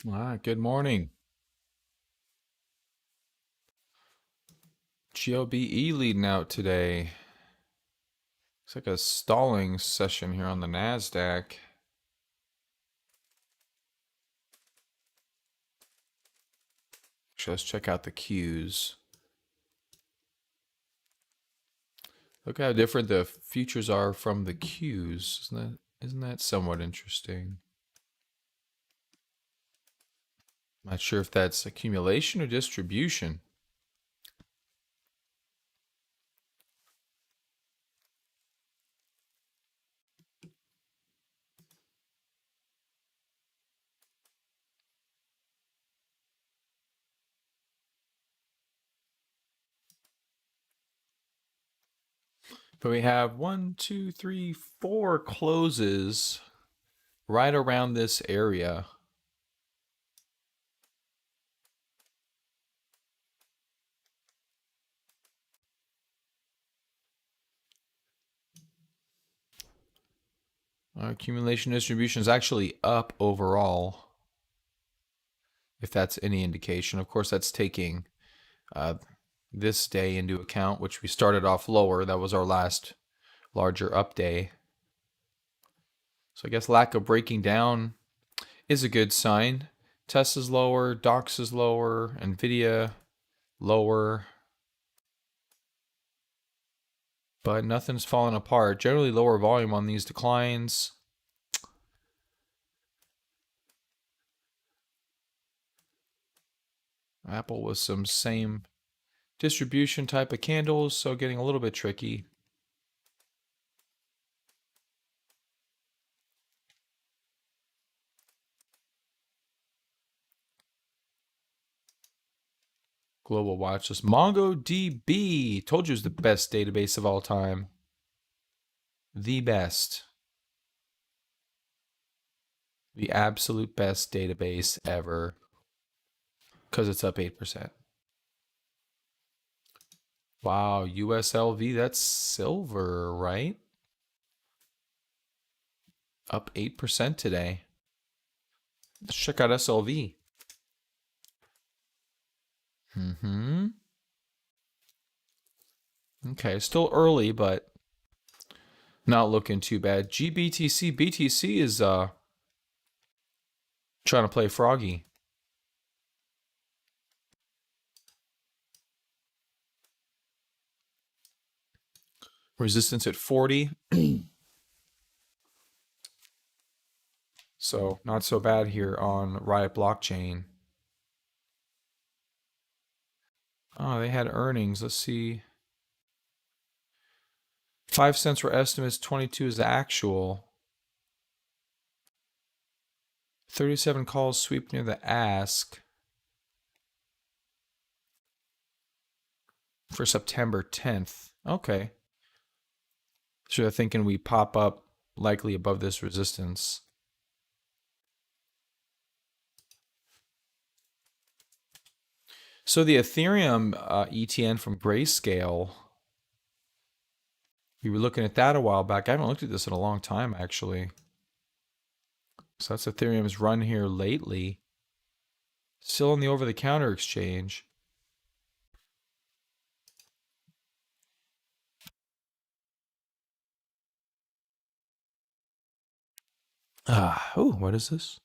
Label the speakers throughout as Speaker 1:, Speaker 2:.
Speaker 1: Good morning. GLBE leading out today. Looks like a stalling session here on the NASDAQ. Actually, let's check out the Qs. Look how different the futures are from the Qs. Isn't that somewhat interesting? Not sure if that's accumulation or distribution. But we have 4 closes right around this area. Our accumulation distribution is actually up overall, if that's any indication. Of course, that's taking uh, this day into account, which we started off lower. That was our last larger up day. So I guess lack of breaking down is a good sign. Tesla's lower, Dox is lower, Nvidia lower, but nothing's falling apart. Generally lower volume on these declines. Apple with some same distribution type of candles, so getting a little bit tricky. Global watch list. MongoDB. Told you it was the best database of all time. The best. The absolute best database ever. Because it's up 8%. Wow, USLV, that's silver, right? Up 8% today. Let's check out SLV. Mm-hmm. Okay, still early, but not looking too bad. GBTC, BTC is trying to play froggy. Resistance at 40. So not so bad here on Riot Blockchain. Oh, they had earnings. Let's see. 5 cents were estimates, 22 is the actual. 37 calls sweep near the ask for September 10th. Okay. So they're thinking we pop up likely above this resistance. So the Ethereum ETN from Grayscale, we were looking at that a while back. I haven't looked at this in a long time, actually. So that's Ethereum's run here lately. Still in the over-the-counter exchange. Oh, what is this?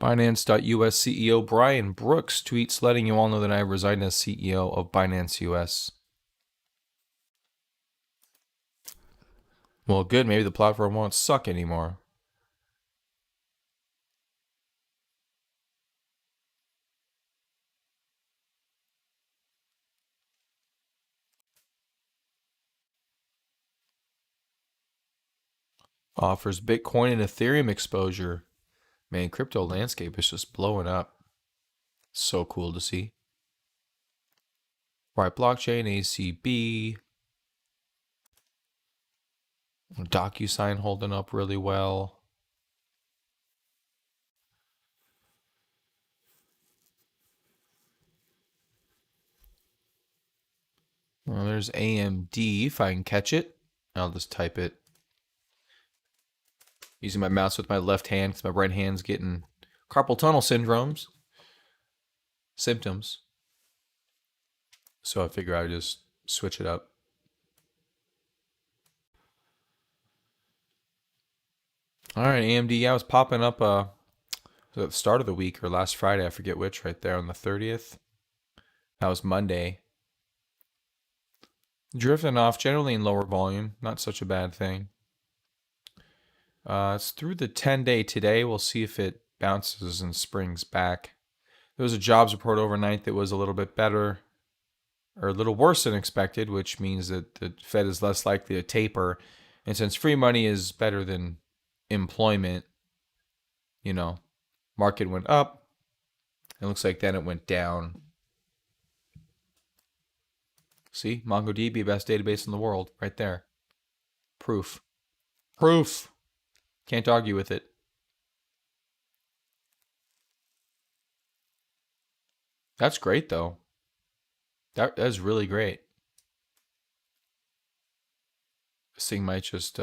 Speaker 1: Binance.us CEO Brian Brooks tweets letting you all know that I resigned as CEO of Binance US. Well, good. Maybe the platform won't suck anymore. Offers Bitcoin and Ethereum exposure. Man, crypto landscape is just blowing up. So cool to see. Right, blockchain, ACB. DocuSign holding up really well. Well, there's AMD, if I can catch it. I'll just type it. using my mouse with my left hand because my right hand's getting carpal tunnel symptoms. So I figure I would just switch it up. All right, AMD, yeah, I was popping up at the start of the week or last Friday, I forget which, right there on the 30th. That was Monday. Drifting off, generally in lower volume, not such a bad thing. It's through the 10-day today. We'll see if it bounces and springs back. There was a jobs report overnight that was a little bit better, or a little worse than expected, which means that the Fed is less likely to taper. And since free money is better than employment, market went up. It looks like then it went down. See, MongoDB, best database in the world, right there. Proof. Can't argue with it. That's great, though. That is really great. This thing might just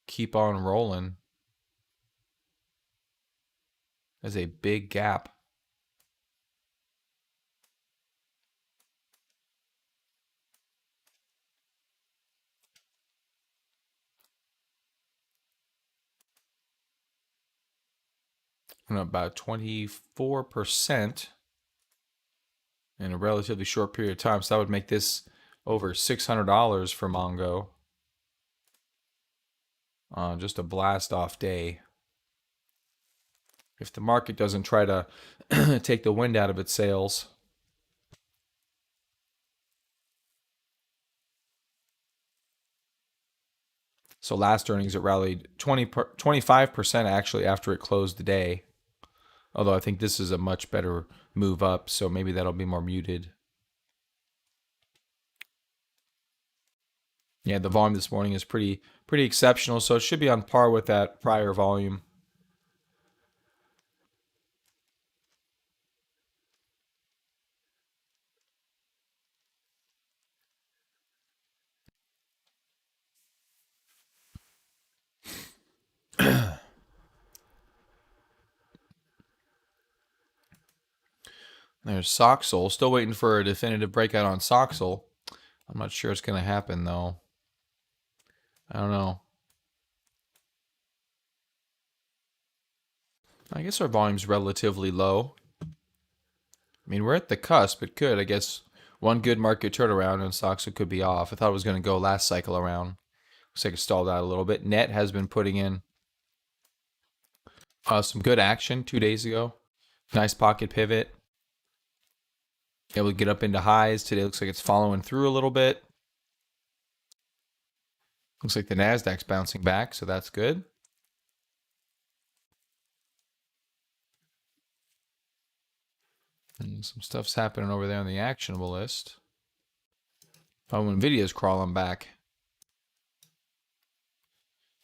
Speaker 1: keep on rolling. There's a big gap. And about 24% in a relatively short period of time. So that would make this over $600 for Mongo. Just a blast off day. If the market doesn't try to take the wind out of its sails. So last earnings, it rallied 25% actually after it closed the day. Although I think this is a much better move up, so maybe that'll be more muted. Yeah, the volume this morning is pretty exceptional, so it should be on par with that prior volume. There's Soxel. Still waiting for a definitive breakout on Soxel. I'm not sure it's going to happen, though. I don't know. I guess our volume's relatively low. I mean, we're at the cusp. It could, I guess, one good market turnaround and Soxel could be off. I thought it was going to go last cycle around. Looks like it stalled out a little bit. Net has been putting in some good action 2 days ago. Nice pocket pivot. Able to get up into highs. Today looks like it's following through a little bit. Looks like the Nasdaq's bouncing back, so that's good. And some stuff's happening over there on the actionable list. Oh, Nvidia's crawling back.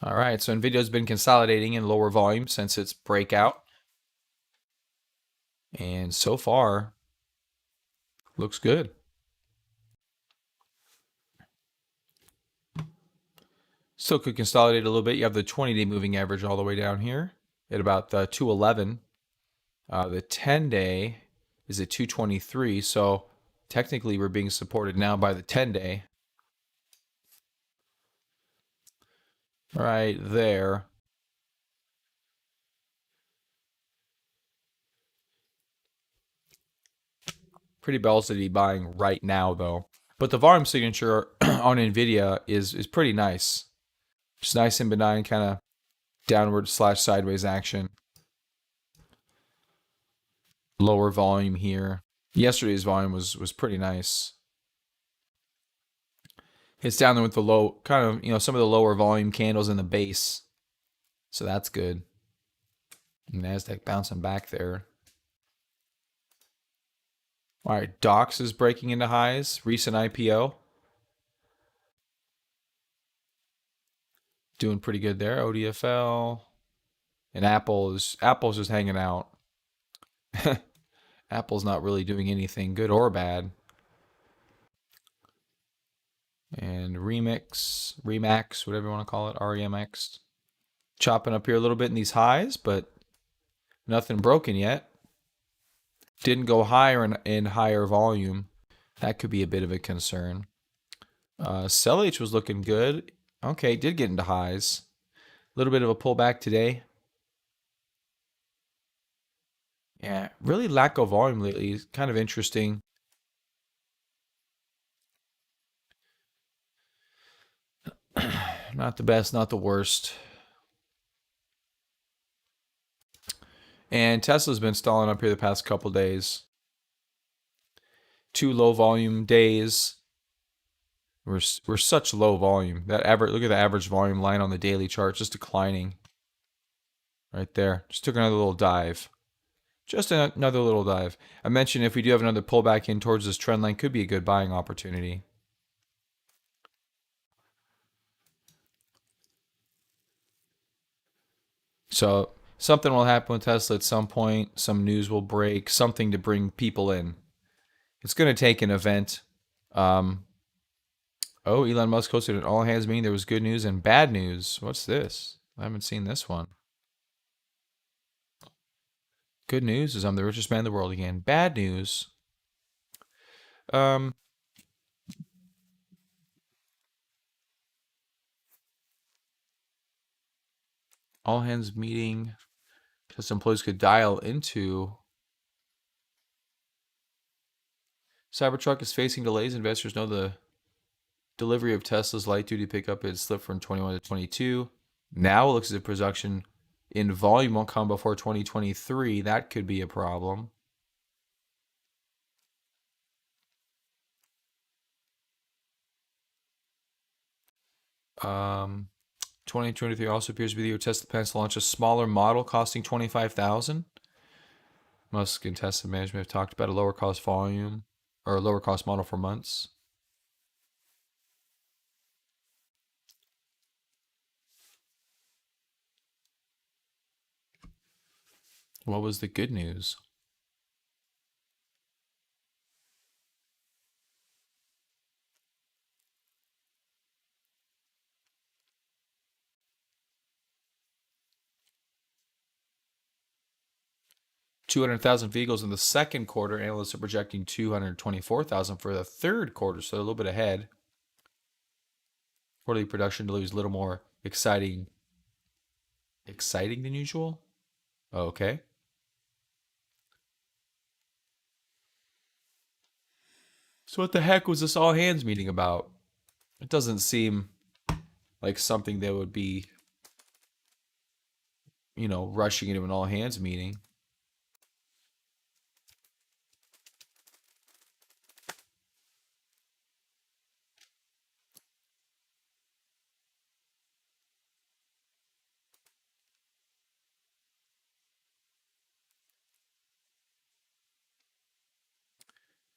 Speaker 1: All right, so Nvidia's been consolidating in lower volume since its breakout. And so far, looks good. Still could consolidate a little bit. You have the 20-day moving average all the way down here at about 211. The 10-day is at 223. So technically we're being supported now by the 10-day. Right there. Pretty balls to be buying right now, though. But the volume signature on Nvidia is pretty nice. Just nice and benign kind of downward / sideways action. Lower volume here. Yesterday's volume was pretty nice. It's down there with the low, kind of, some of the lower volume candles in the base. So that's good. Nasdaq bouncing back there. All right, Docs is breaking into highs. Recent IPO. Doing pretty good there. ODFL. And Apple's just hanging out. Apple's not really doing anything good or bad. And Remax, whatever you want to call it, REMX. Chopping up here a little bit in these highs, but nothing broken yet. Didn't go higher in higher volume. That could be a bit of a concern. SellH was looking good. Okay, did get into highs. A little bit of a pullback today. Yeah, really lack of volume lately. It's kind of interesting. Not the best, not the worst. And Tesla's been stalling up here the past couple days. 2 low volume days. We're such low volume. That average, look at the average volume line on the daily chart, just declining. Right there. Just took another little dive. Just another little dive. I mentioned if we do have another pullback in towards this trend line, could be a good buying opportunity. So something will happen with Tesla at some point. Some news will break. Something to bring people in. It's going to take an event. Oh, Elon Musk hosted an all hands meeting. There was good news and bad news. What's this? I haven't seen this one. Good news is I'm the richest man in the world again. Bad news. Um, all hands meeting. Just employees could dial into. Cybertruck is facing delays. Investors know the delivery of Tesla's light-duty pickup had slipped from 21 to 22. Now it looks as if production in volume won't come before 2023. That could be a problem. Um, 2023 also appears to be the year Tesla plans to launch a smaller model costing 25,000. Musk and Tesla management have talked about a lower cost volume or a lower cost model for months. What was the good news? 200,000 vehicles in the second quarter. Analysts are projecting 224,000 for the third quarter, so a little bit ahead. Quarterly production delivery is a little more exciting than usual. Okay. So what the heck was this all hands meeting about? It doesn't seem like something that would be, rushing into an all hands meeting.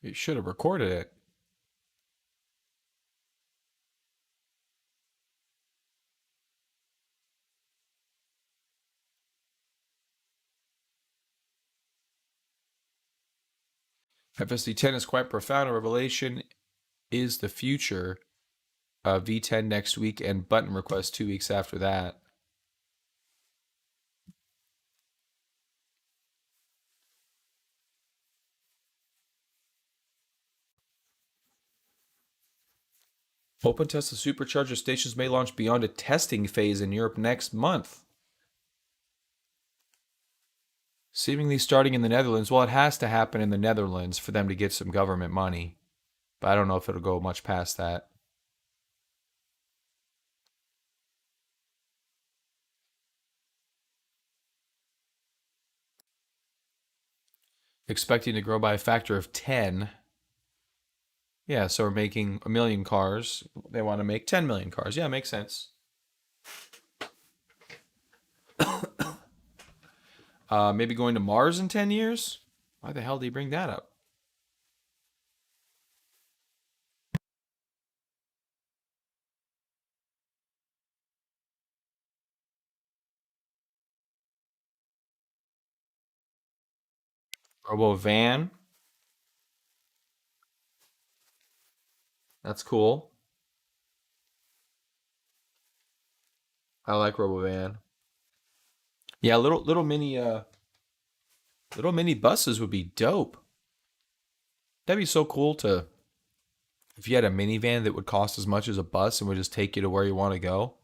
Speaker 1: It should have recorded it. FSD 10 is quite profound. A revelation is the future. V10 next week and button request 2 weeks after that. Open Tesla supercharger stations may launch beyond a testing phase in Europe next month. Seemingly starting in the Netherlands. Well, it has to happen in the Netherlands for them to get some government money. But I don't know if it'll go much past that. Expecting to grow by a factor of 10. Yeah, so we're making 1 million cars. They want to make 10 million cars. Yeah, makes sense. Maybe going to Mars in 10 years? Why the hell did he bring that up? Robo van. That's cool. I like Robo van. Yeah, little mini buses would be dope. That'd be so cool to if you had a minivan that would cost as much as a bus and would just take you to where you want to go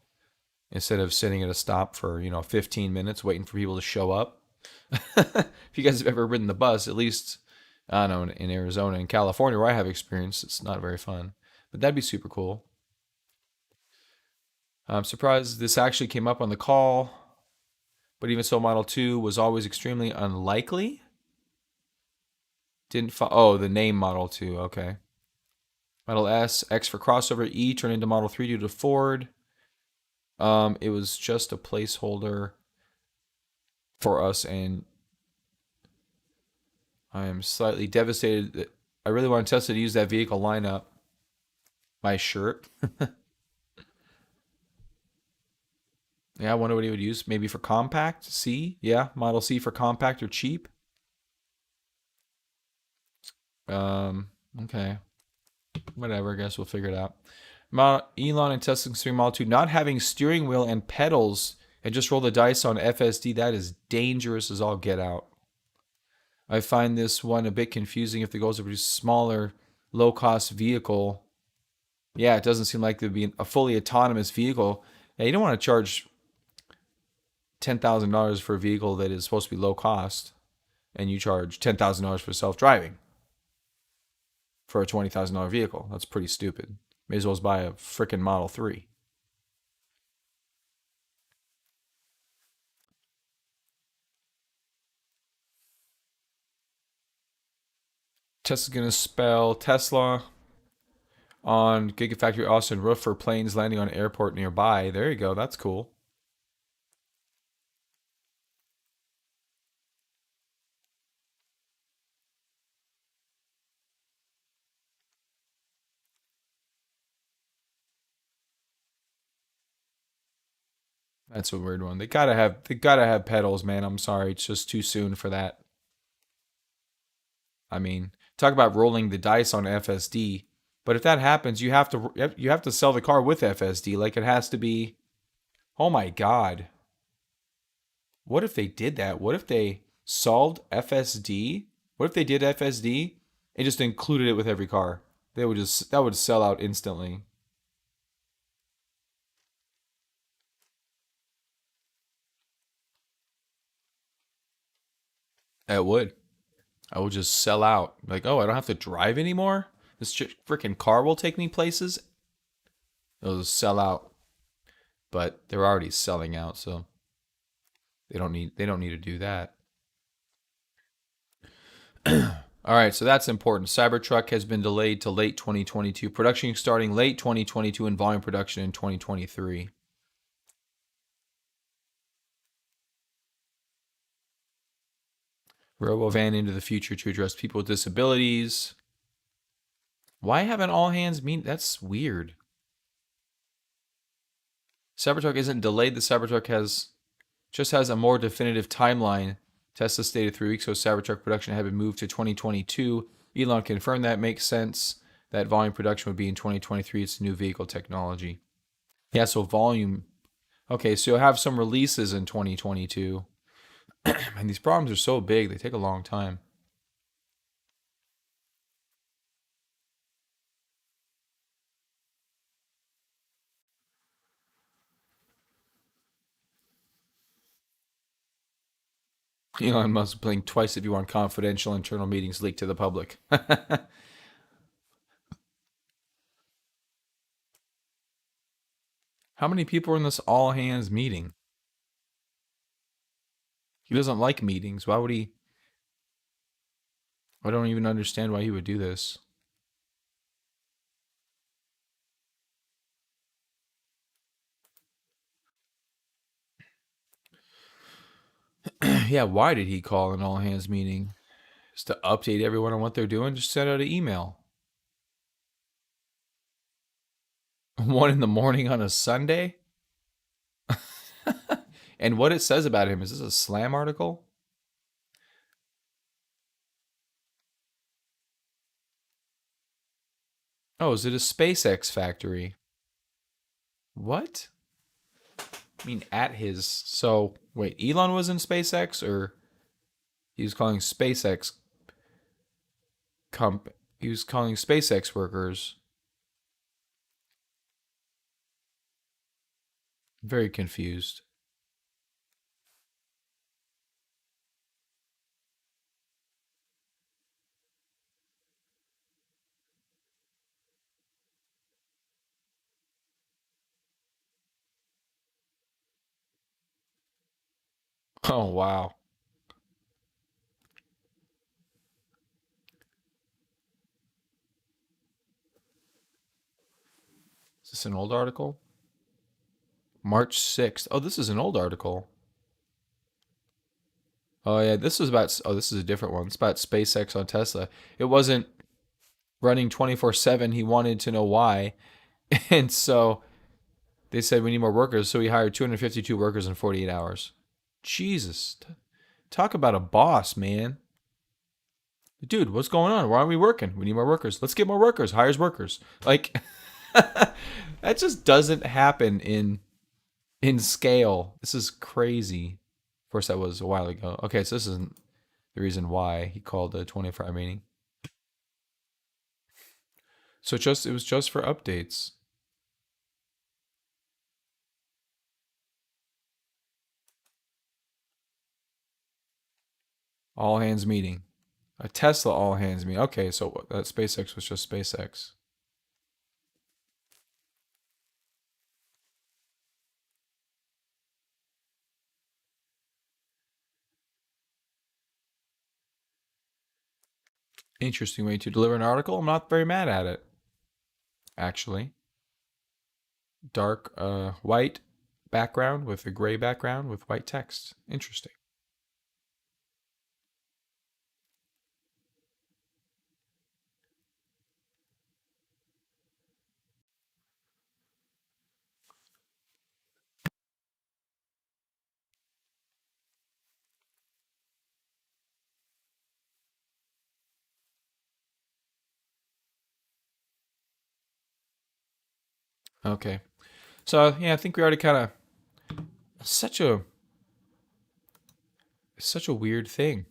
Speaker 1: instead of sitting at a stop for, 15 minutes waiting for people to show up. If you guys have ever ridden the bus, at least I don't know in Arizona and California where I have experience, it's not very fun. But that'd be super cool. I'm surprised this actually came up on the call, but even so, Model 2 was always extremely unlikely. Oh, the name Model 2, okay. Model S, X for crossover, E turned into Model 3 due to Ford. It was just a placeholder for us, and I am slightly devastated that I really want Tesla to use that vehicle lineup. My shirt. Yeah, I wonder what he would use. Maybe for compact C. Yeah, Model C for compact or cheap. Okay. Whatever. I guess we'll figure it out. Elon and Tesla considering Model 2 not having steering wheel and pedals and just roll the dice on FSD. That is dangerous as all get out. I find this one a bit confusing if the goal is to produce a smaller, low-cost vehicle. Yeah, it doesn't seem like there'd be a fully autonomous vehicle. Yeah, you don't want to charge $10,000 for a vehicle that is supposed to be low cost, and you charge $10,000 for self-driving for a $20,000 vehicle. That's pretty stupid. May as well buy a freaking Model 3. Tesla's going to spell Tesla on Gigafactory Austin roof for planes landing on airport nearby. There you go. That's cool. That's a weird one. They gotta have pedals, man. I'm sorry. It's just too soon for that. I mean, talk about rolling the dice on FSD. But if that happens, you have to sell the car with FSD. Like it has to be. Oh my god. What if they did that? What if they solved FSD? What if they did FSD and just included it with every car? That would sell out instantly. It would. I would just sell out. Like, oh, I don't have to drive anymore. This freaking car will take me places. It'll just sell out. But they're already selling out, so they don't need to do that. All right, so that's important. Cybertruck has been delayed to late 2022. Production starting late 2022 and volume production in 2023. RoboVan into the future to address people with disabilities. Why haven't all hands meet? That's weird. Cybertruck isn't delayed. The Cybertruck has a more definitive timeline. Tesla stated 3 weeks ago Cybertruck production had been moved to 2022. Elon confirmed that makes sense. That volume production would be in 2023. It's new vehicle technology. Yeah, so volume. Okay, so you'll have some releases in 2022. And these problems are so big, they take a long time. Elon Musk blink twice if you want confidential internal meetings leaked to the public. How many people are in this all hands meeting? He doesn't like meetings. Why would he? I don't even understand why he would do this. Yeah, why did he call an all hands meeting? Just to update everyone on what they're doing? Just send out an email. 1 in the morning on a Sunday? And what it says about him, is this a Slam article? Oh, is it a SpaceX factory? What? mean, at his. So, wait, Elon was in SpaceX, or he was calling SpaceX he was calling SpaceX workers. Very confused. Oh, wow. Is this an old article? March 6th. Oh, this is an old article. Oh, yeah, this was about. Oh, this is a different one. It's about SpaceX on Tesla. It wasn't running 24/7. He wanted to know why. And so they said we need more workers. So he hired 252 workers in 48 hours. Jesus. Talk about a boss, man. Dude, what's going on? Why aren't we working? We need more workers. Let's get more workers. Hires workers. Like, that just doesn't happen in scale. This is crazy. Of course, that was a while ago. Okay, so this isn't the reason why he called the 24-hour meeting. So it was just for updates. All hands meeting. A Tesla all hands meeting. Okay, so that SpaceX was just SpaceX. Interesting way to deliver an article. I'm not very mad at it, actually. Dark white background with a gray background with white text. Interesting. Okay. So yeah, I think we already kind of such a such a weird thing.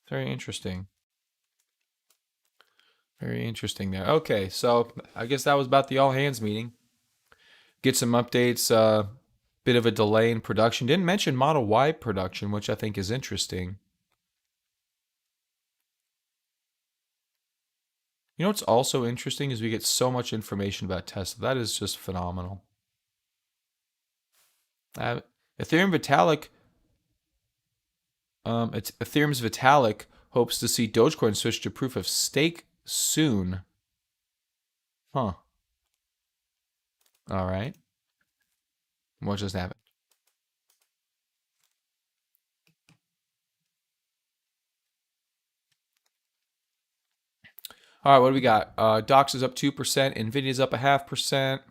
Speaker 1: Very interesting. Very interesting there. Okay, so I guess that was about the all hands meeting. Get some updates. Bit of a delay in production. Didn't mention Model Y production, which I think is interesting. You know what's also interesting is we get so much information about Tesla. That is just phenomenal. Uh, Ethereum Vitalik, Ethereum's Vitalik hopes to see Dogecoin switch to proof of stake soon. Huh. All right. What just happened? All right, what do we got? Dox is up 2%, Nvidia's up 0.5%,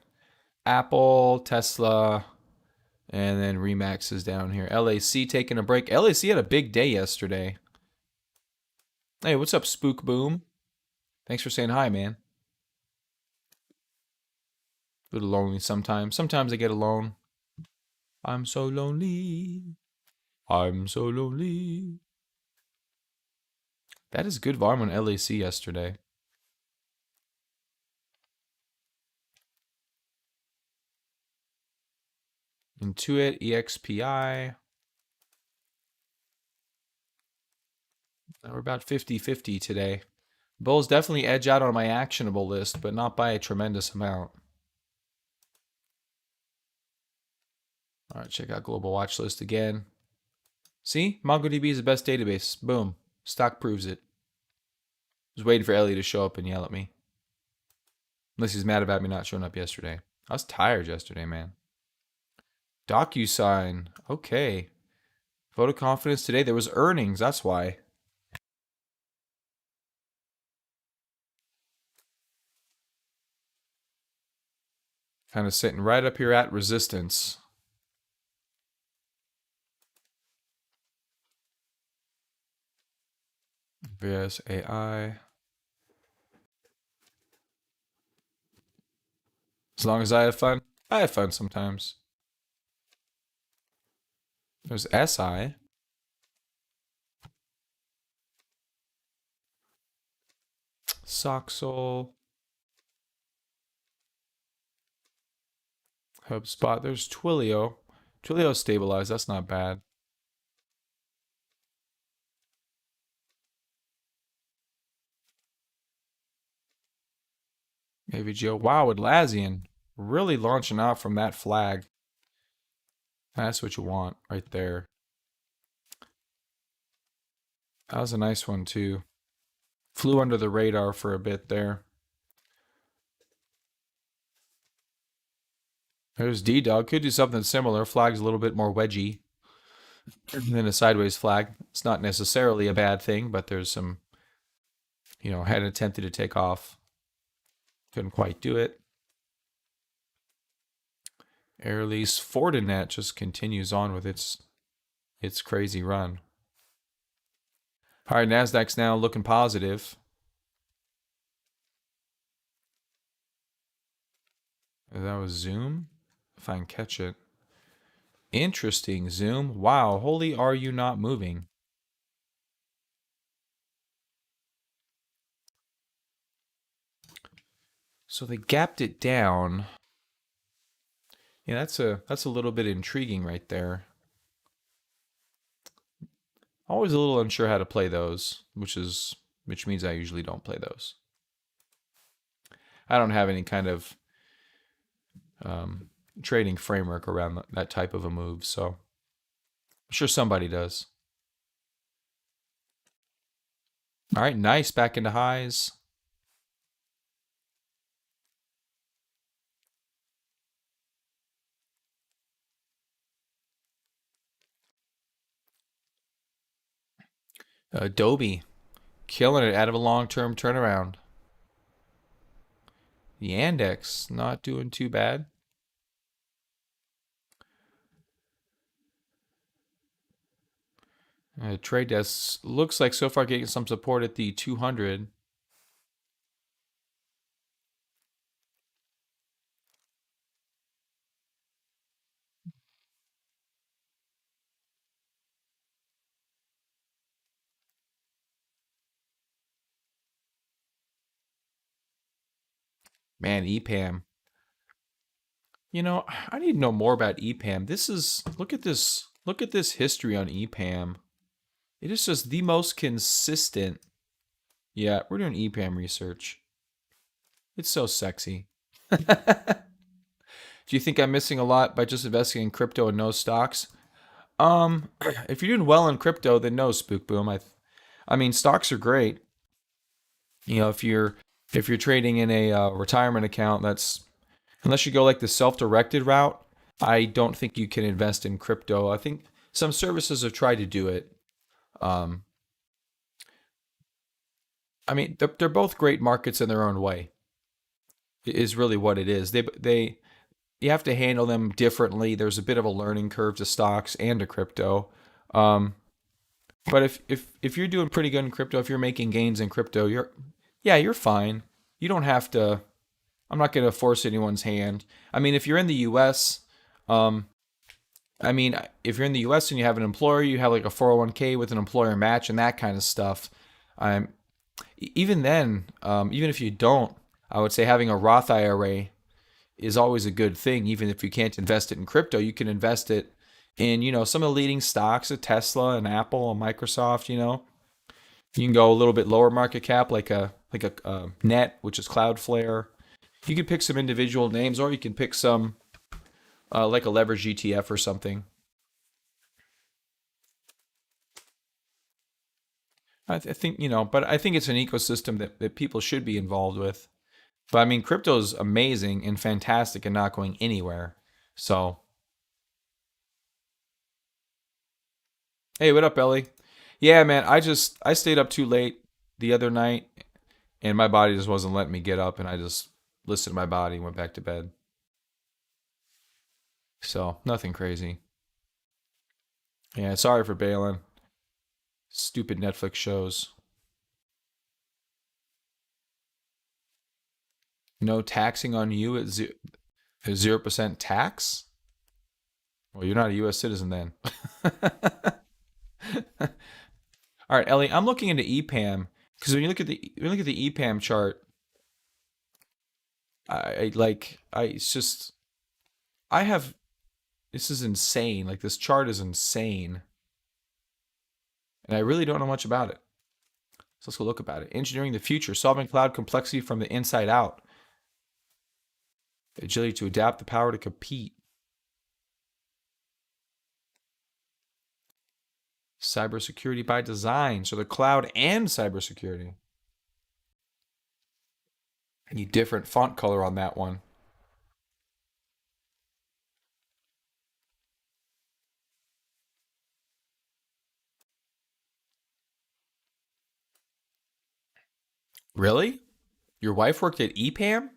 Speaker 1: Apple, Tesla, and then Remax is down here. LAC taking a break. LAC had a big day yesterday. Hey, what's up, Spook Boom? Thanks for saying hi, man. A little lonely sometimes. Sometimes I get alone. I'm so lonely. I'm so lonely. That is good volume on LAC yesterday. Intuit, EXPI. We're about 50-50 today. Bulls definitely edge out on my actionable list, but not by a tremendous amount. All right, check out global watch list again. See, MongoDB is the best database. Boom. Stock proves it. I was waiting for Ellie to show up and yell at me. Unless he's mad about me not showing up yesterday. I was tired yesterday, man. DocuSign. Okay. Vote of confidence today. There was earnings. That's why. Kind of sitting right up here at resistance. VS AI. As long as I have fun. I have fun sometimes. There's SI. Soxel. HubSpot. There's Twilio. Twilio stabilized. That's not bad. AVGO. Wow, Atlassian really launching out from that flag. That's what you want right there. That was a nice one too. Flew under the radar for a bit there. There's D-Dog. Could do something similar. Flag's a little bit more wedgy than a sideways flag. It's not necessarily a bad thing, but there's some, had attempted to take off. Couldn't quite do it. Air Lease Fortinet just continues on with its crazy run. All right, Nasdaq's now looking positive. That was Zoom. If I can catch it. Interesting, Zoom. Wow, holy are you not moving? So they gapped it down. Yeah, that's a little bit intriguing right there. Always a little unsure how to play those, which means I usually don't play those. I don't have any kind of trading framework around that type of a move, so I'm sure somebody does. All right, nice, back into highs. Adobe, killing it out of a long-term turnaround. The Yandex, not doing too bad. Trade desk looks like so far getting some support at the 200. Man, EPAM. I need to know more about EPAM. Look at this history on EPAM. It is just the most consistent. Yeah, we're doing EPAM research. It's so sexy. Do you think I'm missing a lot by just investing in crypto and no stocks? If you're doing well in crypto, then no, Spook Boom. I mean, stocks are great. If you're trading in a retirement account, unless you go like the self-directed route, I don't think you can invest in crypto. I think some services have tried to do it. I mean, they're both great markets in their own way. Is really what it is. You have to handle them differently. There's a bit of a learning curve to stocks and to crypto. But if you're doing pretty good in crypto, if you're making gains in crypto, you're fine. You don't have to. I'm not going to force anyone's hand. I mean, if you're in the U.S., if you're in the U.S. and you have an employer, you have like a 401k with an employer match and that kind of stuff. Even then, even if you don't, I would say having a Roth IRA is always a good thing. Even if you can't invest it in crypto, you can invest it in, some of the leading stocks, a Tesla, and Apple, and Microsoft. You can go a little bit lower market cap, like a Net, which is Cloudflare. You can pick some individual names, or you can pick some like a leverage ETF or something. I think, but I think it's an ecosystem that people should be involved with. But I mean, crypto is amazing and fantastic and not going anywhere. So, hey, what up, Ellie? Yeah, man, I stayed up too late the other night and my body just wasn't letting me get up and I just listened to my body and went back to bed. So, nothing crazy. Yeah, sorry for bailing. Stupid Netflix shows. No taxing on you at A 0% tax? Well, you're not a U.S. citizen then. All right, Ellie, I'm looking into EPAM because when you look at the EPAM chart, it's just I have this is insane. Like this chart is insane, and I really don't know much about it. So let's go look about it. Engineering the future, solving cloud complexity from the inside out. Agility to adapt, the power to compete. Cybersecurity by design. So the cloud and cybersecurity. I need different font color on that one. Really? Your wife worked at EPAM?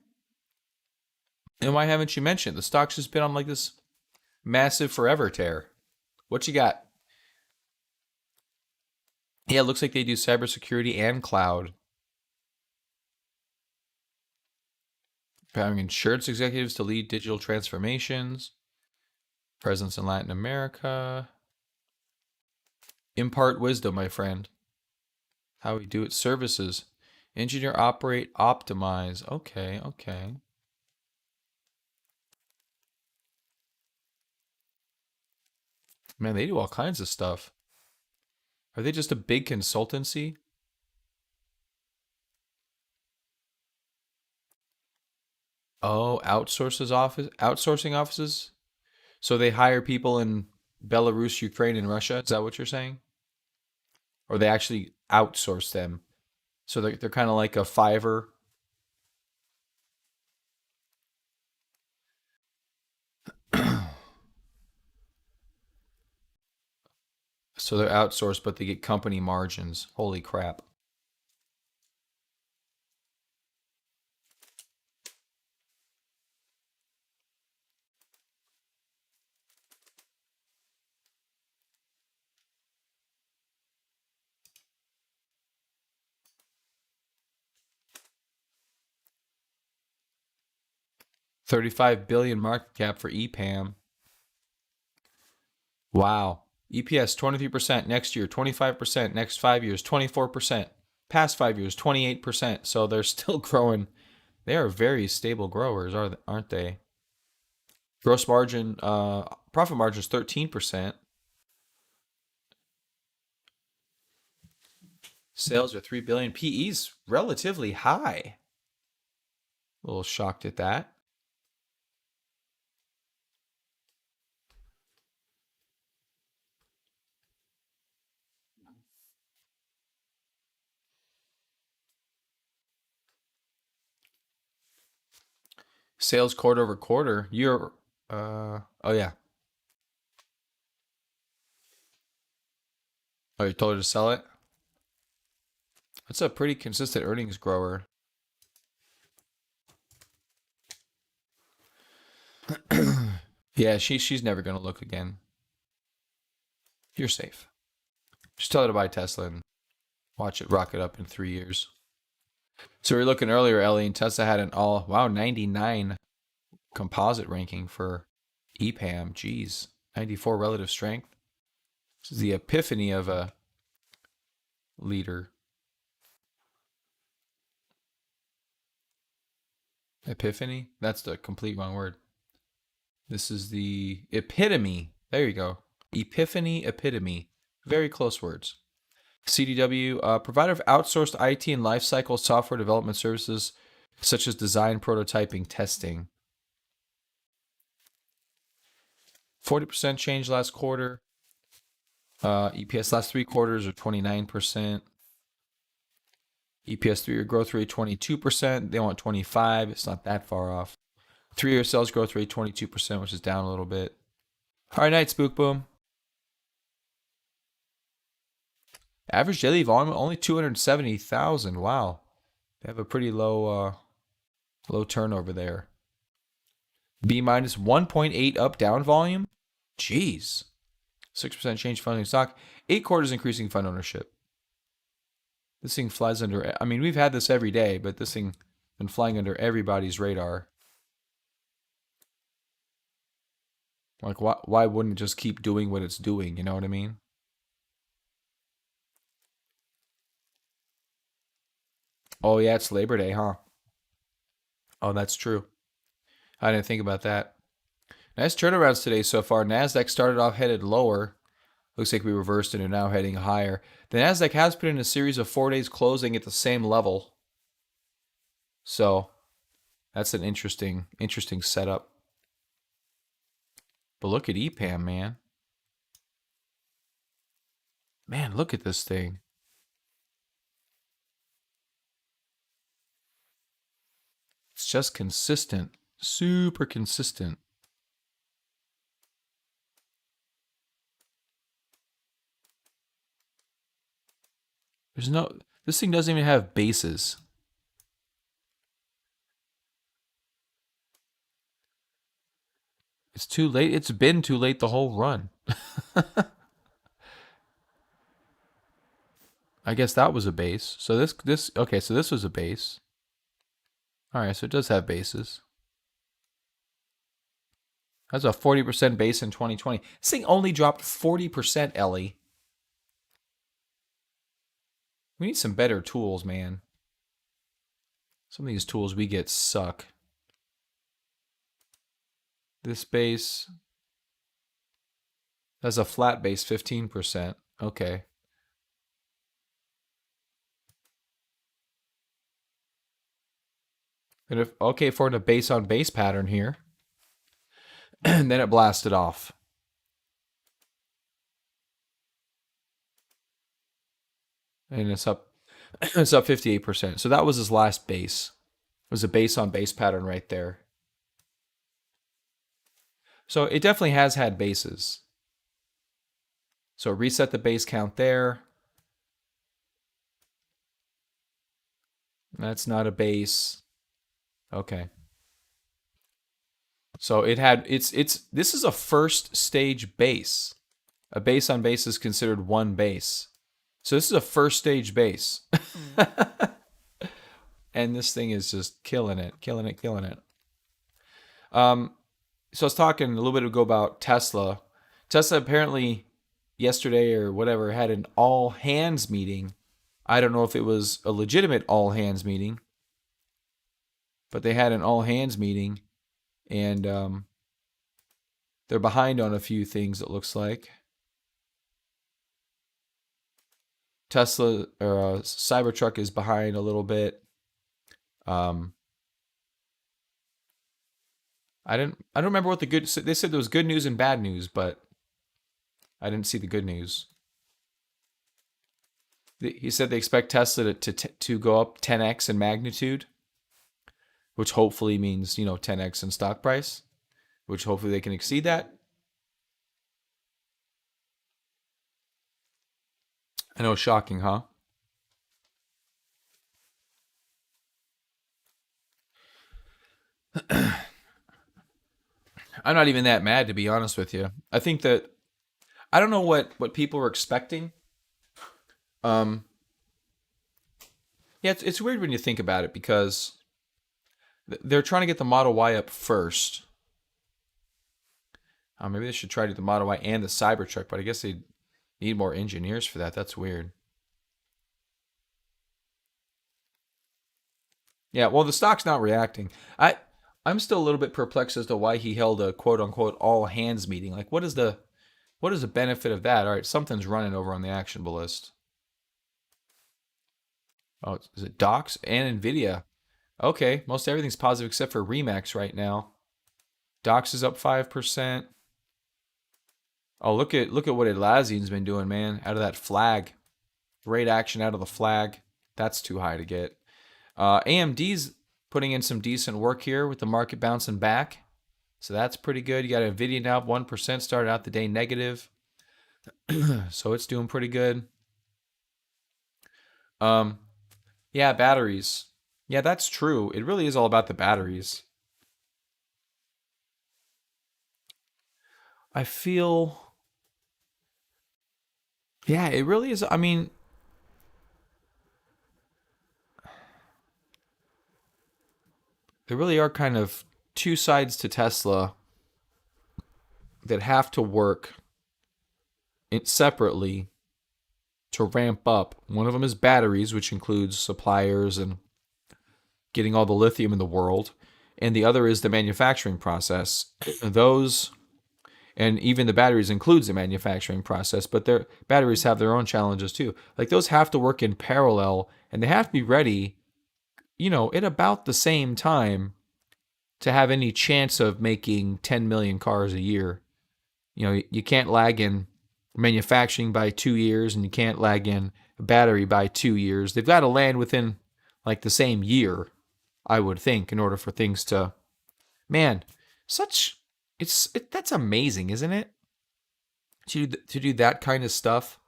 Speaker 1: And why haven't you mentioned? The stock's just been on like this massive forever tear. What you got? Yeah, it looks like they do cybersecurity and cloud. Having insurance executives to lead digital transformations. Presence in Latin America. Impart wisdom, my friend. How we do it. Services. Engineer, operate, optimize. Okay, okay. Man, they do all kinds of stuff. Are they just a big consultancy? Oh, outsourcing offices? So they hire people in Belarus, Ukraine, and Russia? Is that what you're saying? Or they actually outsource them? So they're kind of like a Fiverr. So they're outsourced, but they get company margins. Holy crap. $35 billion market cap for EPAM. Wow. EPS 23% next year, 25% next 5 years, 24%. Past 5 years, 28%. So they're still growing. They are very stable growers, aren't they? Gross margin, profit margin is 13%. Sales are 3 billion. PE's relatively high. A little shocked at that. Sales quarter over quarter. Oh yeah. Oh, you told her to sell it? That's a pretty consistent earnings grower. Yeah, she's never gonna look again. You're safe. Just tell her to buy Tesla and watch it rocket up in 3 years. So we were looking earlier, Ellie, and Tesla had an 99 composite ranking for EPAM. Geez, 94 relative strength. This is the epiphany of a leader. Epiphany? That's the complete wrong word. This is the epitome. There you go. Epiphany, epitome. Very close words. CDW, provider of outsourced IT and lifecycle software development services such as design, prototyping, testing. 40% change last quarter. EPS last 3 quarters are 29%. EPS 3-year growth rate 22%. They want 25. It's not that far off. 3-year sales growth rate 22%, which is down a little bit. All right, night, Spook Boom. Average daily volume only 270,000. Wow, they have a pretty low turnover there. B minus 1.8 up down volume. Jeez, 6% change funding stock. 8 quarters increasing fund ownership. This thing flies under. I mean, we've had this every day, but this thing been flying under everybody's radar. Like, why wouldn't it just keep doing what it's doing? You know what I mean? Oh, yeah, it's Labor Day, huh? Oh, that's true. I didn't think about that. Nice turnarounds today so far. NASDAQ started off headed lower. Looks like we reversed and are now heading higher. The NASDAQ has been in a series of 4 days closing at the same level. So that's an interesting setup. But look at EPAM, man. Man, look at this thing. It's just consistent. Super consistent. There's no... This thing doesn't even have bases. It's too late. It's been too late the whole run. I guess that was a base. So okay, so this was a base. All right, so it does have bases. That's a 40% base in 2020. This thing only dropped 40%, Ellie. We need some better tools, man. Some of these tools we get suck. This base. That's a flat base, 15%. Okay. And if okay for a base on base pattern here. And then it blasted off. And it's up 58%. So that was his last base. It was a base on base pattern right there. So it definitely has had bases. So reset the base count there. That's not a base. Okay. So this is a first stage base. A base on base is considered one base. So this is a first stage base. And this thing is just killing it. So I was talking a little bit ago about Tesla. Tesla apparently yesterday or whatever had an all hands meeting. I don't know if it was a legitimate all hands meeting, but they had an all hands meeting, and they're behind on a few things, it looks like. Tesla or Cybertruck is behind a little bit. I don't remember what they said there was good news and bad news, but I didn't see the good news. He said they expect Tesla to go up 10x in magnitude, which hopefully means 10x in stock price, which hopefully they can exceed that. I know, shocking, huh? I'm not even that mad, to be honest with you. I think that I don't know what people were expecting. Um, yeah, it's weird when you think about it because they're trying to get the Model Y up first. Maybe they should try to do the Model Y and the Cybertruck, but I guess they need more engineers for that. That's weird. Yeah, well, the stock's not reacting. I'm still a little bit perplexed as to why he held a quote unquote all hands meeting. Like, what is the benefit of that? All right, something's running over on the actionable list. Oh, is it Docs and Nvidia? Okay, most everything's positive except for Remax right now. Docs is up 5%. Oh, look at what Atlassian's been doing, man. Out of that flag, great action out of the flag. That's too high to get. AMD's putting in some decent work here with the market bouncing back. So that's pretty good. You got Nvidia now up 1%, started out the day negative. So it's doing pretty good. Yeah, batteries. Yeah, that's true. It really is all about the batteries. I feel yeah, it really is. I mean, there really are kind of two sides to Tesla. that have to work separately to ramp up. One of them is batteries, which includes suppliers and getting all the lithium in the world. And the other is the manufacturing process. Those, and even the batteries includes the manufacturing process, but their batteries have their own challenges too. Like those have to work in parallel, and they have to be ready, at about the same time to have any chance of making 10 million cars a year. You can't lag in manufacturing by 2 years, and you can't lag in battery by 2 years. They've got to land within like the same year, I would think, in order for things to, man, that's amazing, isn't it? To do that kind of stuff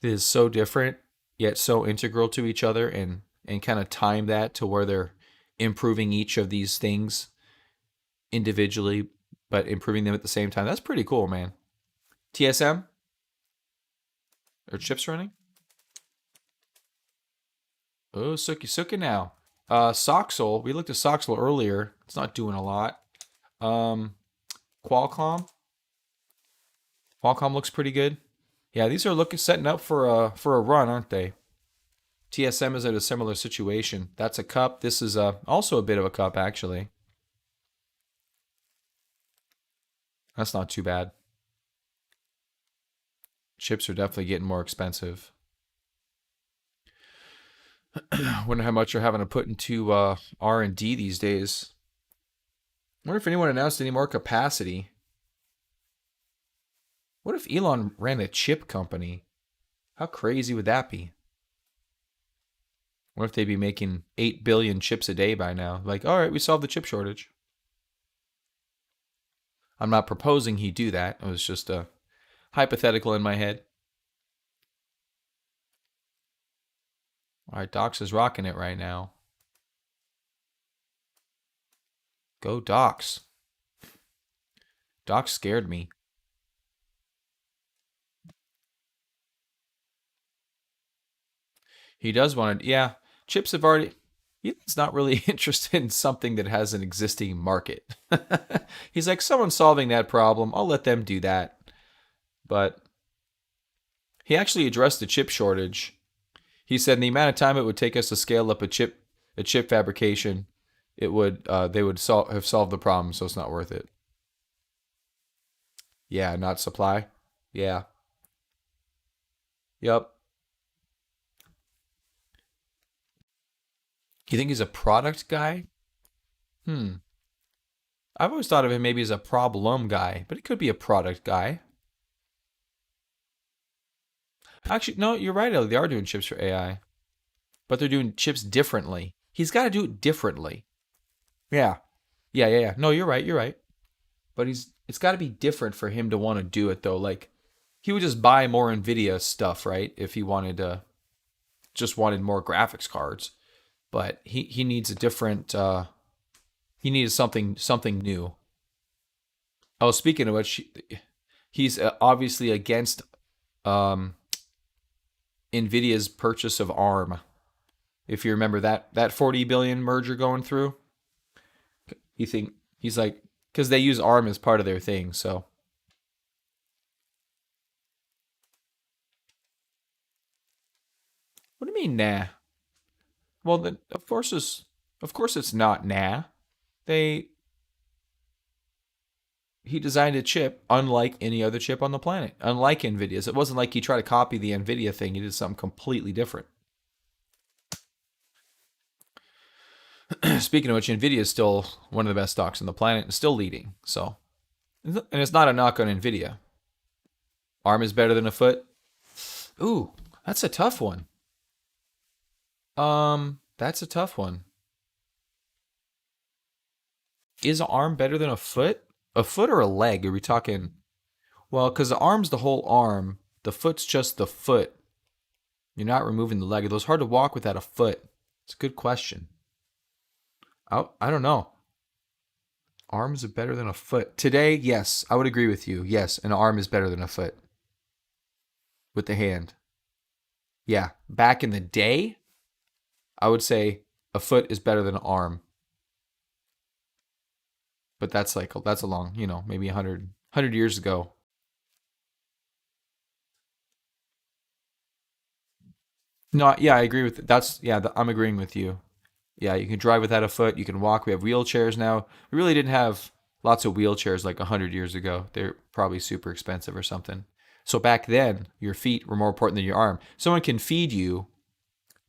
Speaker 1: that is so different yet so integral to each other, and kind of time that to where they're improving each of these things individually, but improving them at the same time. That's pretty cool, man. TSM? Are chips running? Oh, Suki now. Soxel. We looked at Soxel earlier. It's not doing a lot. Qualcomm. Qualcomm looks pretty good. Yeah, these are setting up for a run, aren't they? TSM is in a similar situation. That's a cup. This is also a bit of a cup, actually. That's not too bad. Chips are definitely getting more expensive. Wonder how much they're having to put into R&D these days. Wonder if anyone announced any more capacity. What if Elon ran a chip company? How crazy would that be? What if they'd be making 8 billion chips a day by now? Like, all right, we solved the chip shortage. I'm not proposing he do that. It was just a hypothetical in my head. All right, Docs is rocking it right now. Go Docs. Docs scared me. He does want to, yeah. Chips have already, he's not really interested in something that has an existing market. He's like, someone's solving that problem. I'll let them do that. But he actually addressed the chip shortage. He said in the amount of time it would take us to scale up a chip fabrication, they would have solved the problem, so it's not worth it. Yeah, not supply. Yeah. Yep. You think he's a product guy? Hmm. I've always thought of him maybe as a problem guy, but he could be a product guy. Actually, no, you're right, Ellie. They are doing chips for AI, but they're doing chips differently. He's got to do it differently. Yeah. Yeah. No, you're right. You're right. But it's got to be different for him to want to do it though. Like he would just buy more Nvidia stuff, right? If he wanted just wanted more graphics cards. But he needs a different he needs something new. Oh, speaking of which, he's obviously against Nvidia's purchase of ARM. If you remember that 40 billion merger going through, he's like, because they use ARM as part of their thing. So what do you mean, nah? Well, then of course it's not nah. They He designed a chip unlike any other chip on the planet, unlike Nvidia's. It wasn't like he tried to copy the Nvidia thing. He did something completely different. Speaking of which, Nvidia is still one of the best stocks on the planet and still leading. So, and it's not a knock on Nvidia. ARM is better than a foot. Ooh, that's a tough one. That's a tough one. Is ARM better than a foot? A foot or a leg? Are we talking? Well, because the arm's the whole arm. The foot's just the foot. You're not removing the leg. It was hard to walk without a foot. It's a good question. I don't know. Arms are better than a foot. Today, yes, I would agree with you. Yes, an arm is better than a foot. With the hand. Yeah. Back in the day, I would say a foot is better than an arm. But that's a long, maybe 100 100 years ago. No, yeah, I agree with that's yeah, I'm agreeing with you. Yeah, you can drive without a foot, you can walk. We have wheelchairs now. We really didn't have lots of wheelchairs like 100 years ago. They're probably super expensive or something. So back then, your feet were more important than your arm. Someone can feed you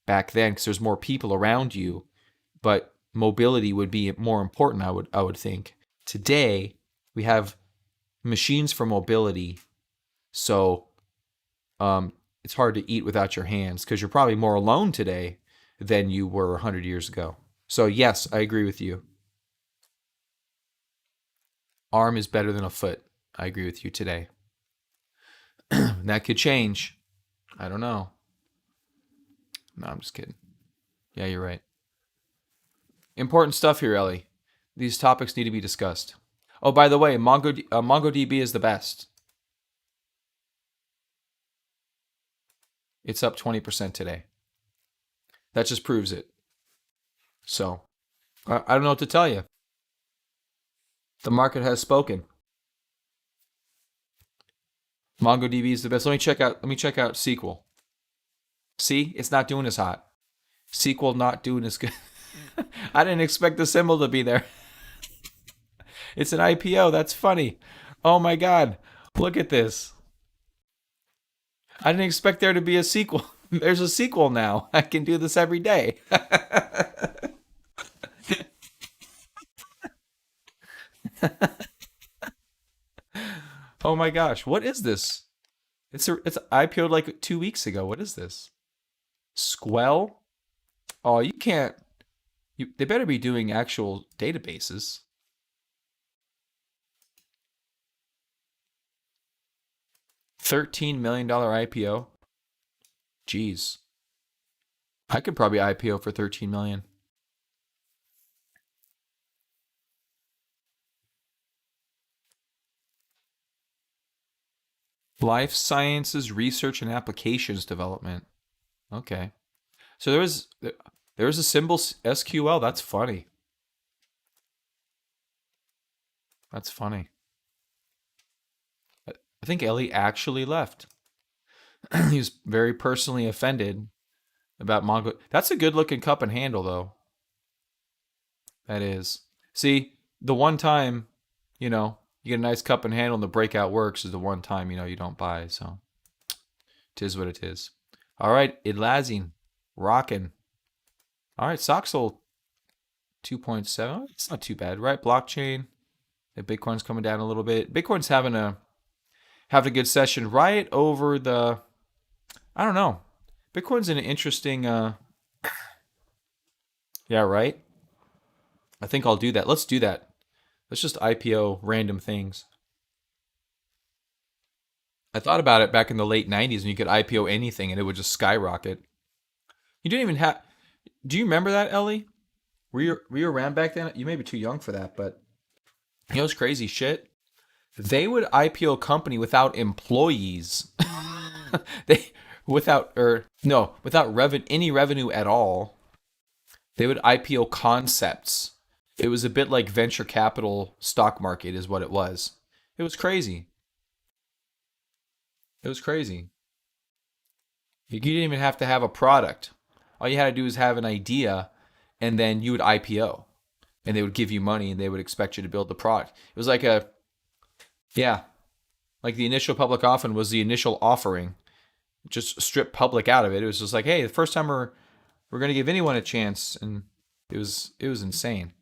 Speaker 1: back then because there's more people around you, but mobility would be more important, I would think. Today, we have machines for mobility, so um, it's hard to eat without your hands because you're probably more alone today than you were 100 years ago. So, yes, I agree with you. Arm is better than a foot. I agree with you today. That could change. I don't know. No, I'm just kidding. Yeah, you're right. Important stuff here, Ellie. These topics need to be discussed. Oh, by the way, MongoDB is the best. It's up 20% today. That just proves it. So, I don't know what to tell you. The market has spoken. MongoDB is the best. Let me check out SQL. See, it's not doing as hot. SQL not doing as good. I didn't expect the symbol to be there. It's an IPO. That's funny. Oh my god. Look at this. I didn't expect there to be a sequel. There's a sequel now. I can do this every day. Oh my gosh. What is this? It's IPO'd like 2 weeks ago. What is this? Squell? Oh, you can't. They better be doing actual databases. $13 million IPO. Jeez. I could probably IPO for 13 million. Life sciences research and applications development. Okay. So there was a symbol SQL. That's funny. That's funny. I think Ellie actually left. He was very personally offended about Mongo. That's a good looking cup and handle though. That is. See, the one time, you get a nice cup and handle and the breakout works is the one time, you don't buy. So it is what it is. All right, Idlazine, rocking. All right, Soxel 2.7. It's not too bad, right? Blockchain. The Bitcoin's coming down a little bit. Bitcoin's having a good session right over the. I don't know. Bitcoin's in an interesting. Yeah, right. I think I'll do that. Let's do that. Let's just IPO random things. I thought about it back in the late '90s, and you could IPO anything, and it would just skyrocket. You didn't even have. Do you remember that, Ellie? Were you around back then? You may be too young for that, but it's crazy shit. They would IPO a company without employees. They without or no without any revenue at all. They would IPO concepts. It was a bit like venture capital stock market is what it was. It was crazy. It was crazy. You didn't even have to have a product. All you had to do was have an idea, and then you would IPO, and they would give you money, and they would expect you to build the product. It was like yeah, like the initial public offering was the initial offering. Just strip public out of it. It was just like, hey, the first time we're gonna give anyone a chance, and it was insane.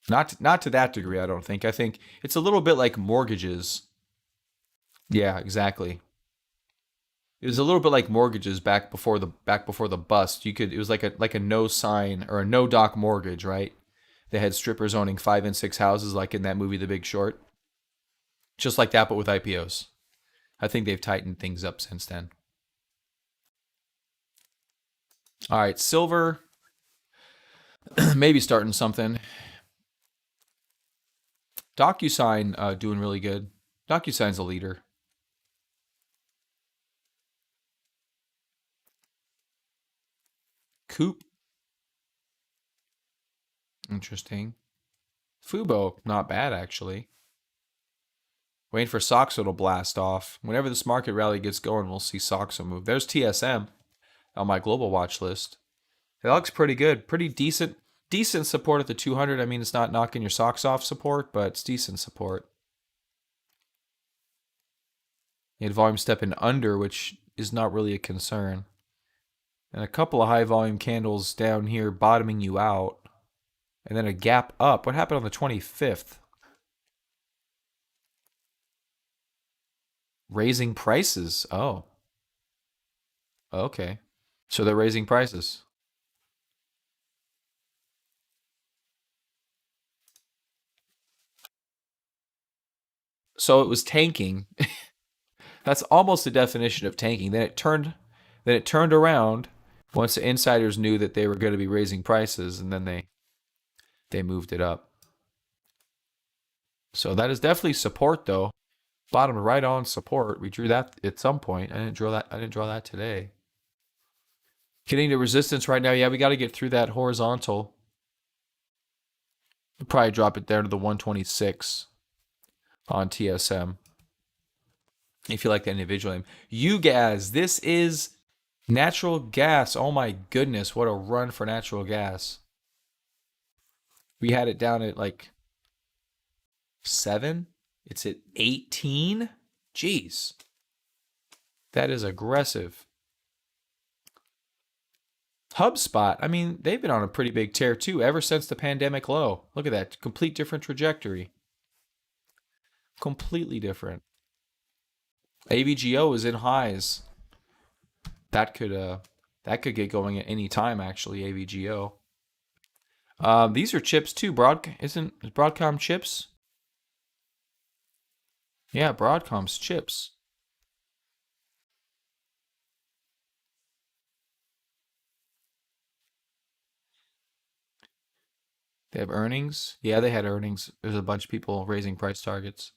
Speaker 1: Not to that degree, I don't think. I think it's a little bit like mortgages. Yeah, exactly. It was a little bit like mortgages back before the bust. It was like a no sign or a no doc mortgage, right? They had strippers owning 5 and 6 houses, like in that movie The Big Short. Just like that, but with IPOs. I think they've tightened things up since then. All right, silver, maybe starting something. DocuSign doing really good. DocuSign's a leader. Coop, interesting. Fubo, not bad actually. Waiting for SOXO to blast off. Whenever this market rally gets going, we'll see SOXO move. There's TSM on my global watch list. It looks pretty good. Pretty decent support at the 200. I mean, it's not knocking your socks off support, but it's decent support. You had volume stepping under, which is not really a concern. And a couple of high volume candles down here bottoming you out. And then a gap up. What happened on the 25th? Raising prices. Oh. Okay. So they're raising prices. So it was tanking. That's almost the definition of tanking. Then it turned around once the insiders knew that they were going to be raising prices, and then they moved it up. So that is definitely support, though. Bottom right on support. We drew that at some point. I didn't draw that today. Getting to resistance right now. Yeah, we got to get through that horizontal. We'll probably drop it down to the 126 on TSM. If you like that individual name. UGAS. This is natural gas. Oh my goodness. What a run for natural gas. We had it down at like 7. It's at 18. Jeez. That is aggressive. HubSpot, I mean, they've been on a pretty big tear too ever since the pandemic low. Look at that. Complete different trajectory. Completely different. AVGO is in highs. That could get going at any time, actually, AVGO. These are chips too. Is Broadcom chips? Yeah, Broadcom's chips. They have earnings? Yeah, they had earnings. There's a bunch of people raising price targets.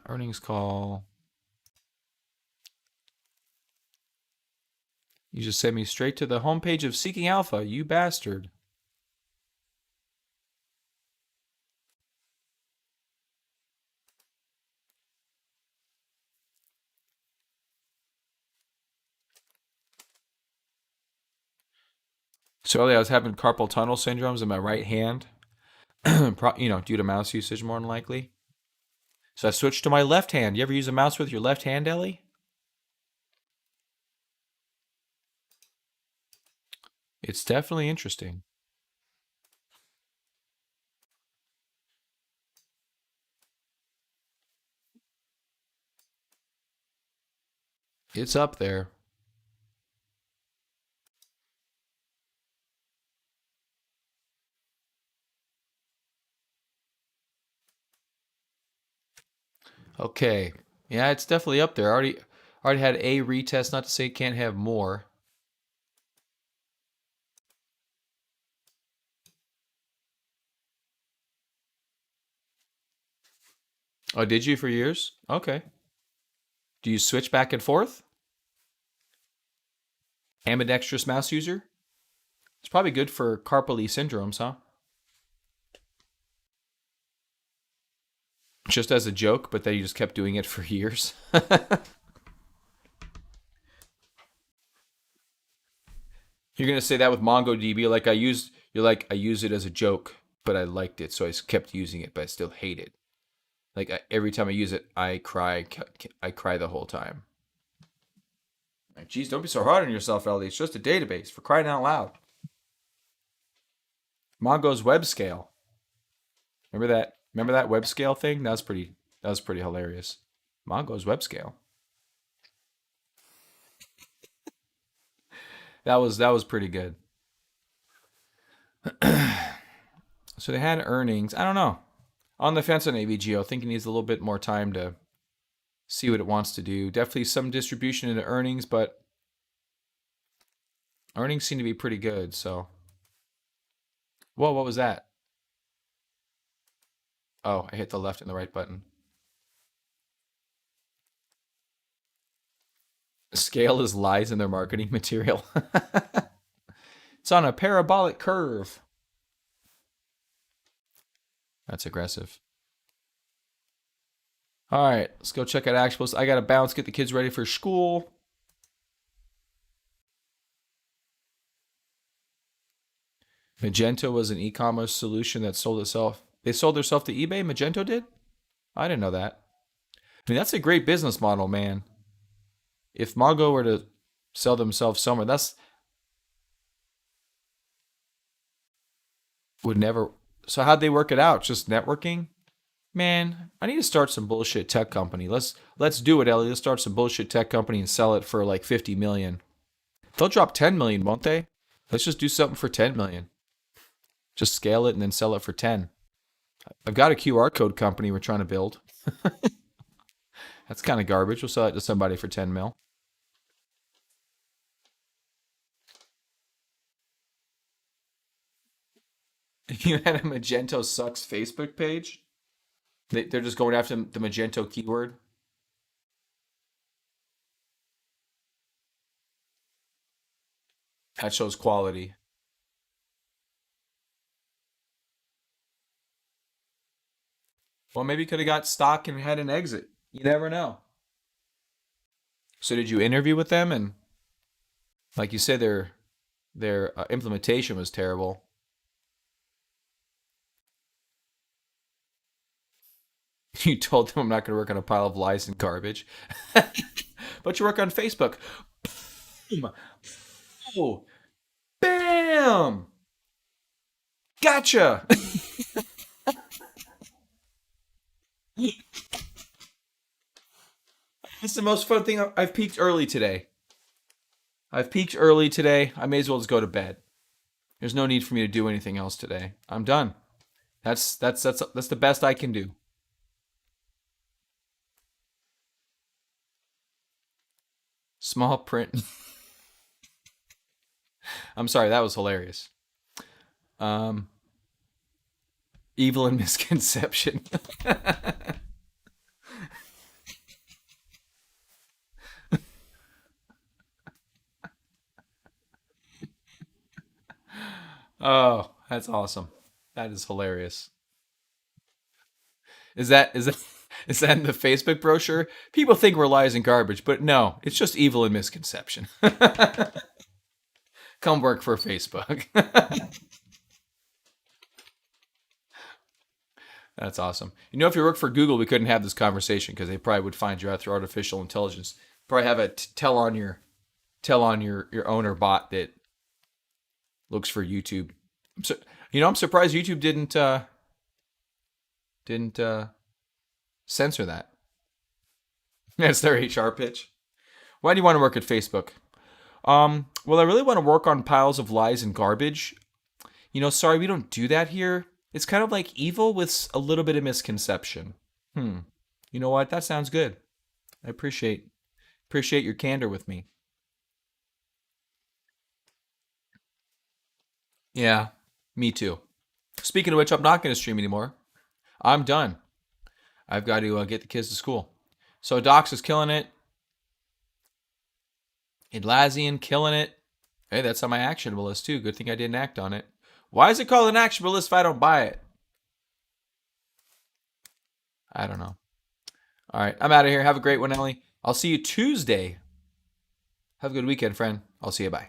Speaker 1: Earnings call. You just sent me straight to the homepage of Seeking Alpha, you bastard. So earlier I was having carpal tunnel syndromes in my right hand, due to mouse usage more than likely. So I switched to my left hand. You ever use a mouse with your left hand, Ellie? It's definitely interesting. It's up there. Okay. Yeah, it's definitely up there. Already had a retest, not to say it can't have more. Oh, did you for years? Okay. Do you switch back and forth? Ambidextrous mouse user? It's probably good for carpal syndromes, huh? Just as a joke, but then you just kept doing it for years. You're gonna say that with MongoDB, I use it as a joke, but I liked it, so I kept using it, but I still hate it. Every time I use it, I cry the whole time. Like, geez, don't be so hard on yourself, Ellie. It's just a database, for crying out loud. Mongo's web scale. Remember that? Remember that web scale thing? That was pretty hilarious. Mongo's web scale. That was pretty good. So they had earnings. I don't know. On the fence on AVGO. I think it needs a little bit more time to see what it wants to do. Definitely some distribution into earnings, but earnings seem to be pretty good. So, whoa, what was that? Oh, I hit the left and the right button. Scale is lies in their marketing material. It's on a parabolic curve. That's aggressive. All right, let's go check out Actuals. I got to bounce, get the kids ready for school. Magento was an e-commerce solution that sold itself. They sold themselves to eBay? Magento did? I didn't know that. I mean, that's a great business model, man. If Mongo were to sell themselves somewhere, that's would never. So how'd they work it out? Just networking? Man, I need to start some bullshit tech company. Let's do it, Ellie. Let's start some bullshit tech company and sell it for like 50 million. They'll drop 10 million, won't they? Let's just do something for 10 million. Just scale it and then sell it for 10. I've got a QR code company we're trying to build. That's kind of garbage. We'll sell it to somebody for 10 mil. If you had a Magento sucks Facebook page, they're just going after the Magento keyword. That shows quality. Well, maybe you could have got stock and had an exit. You never know. So did you interview with them? And like you said, their implementation was terrible. You told them I'm not going to work on a pile of lies and garbage, but you work on Facebook. Boom. Oh, bam! Gotcha. It's the most fun thing. I've peaked early today. I've peaked early today. I may as well just go to bed. There's no need for me to do anything else today. I'm done. That's the best I can do. Small print. I'm sorry, that was hilarious. Um, evil and misconception. Oh, that's awesome. That is hilarious. Is that is that in the Facebook brochure? People think we're lies and garbage, but no, it's just evil and misconception. Come work for Facebook. That's awesome. You know, if you work for Google, we couldn't have this conversation because they probably would find you out through artificial intelligence. Probably have a tell on your owner bot that looks for YouTube. So, I'm surprised YouTube didn't censor that. That's their HR pitch. Why do you want to work at Facebook? Well, I really want to work on piles of lies and garbage. Sorry, we don't do that here. It's kind of like evil with a little bit of misconception. Hmm. You know what? That sounds good. I appreciate your candor with me. Yeah, me too. Speaking of which, I'm not going to stream anymore. I'm done. I've got to get the kids to school. So Docs is killing it. Atlassian killing it. Hey, that's on my actionable list too. Good thing I didn't act on it. Why is it called an actionable list if I don't buy it? I don't know. All right, I'm out of here. Have a great one, Ellie. I'll see you Tuesday. Have a good weekend, friend. I'll see you. Bye.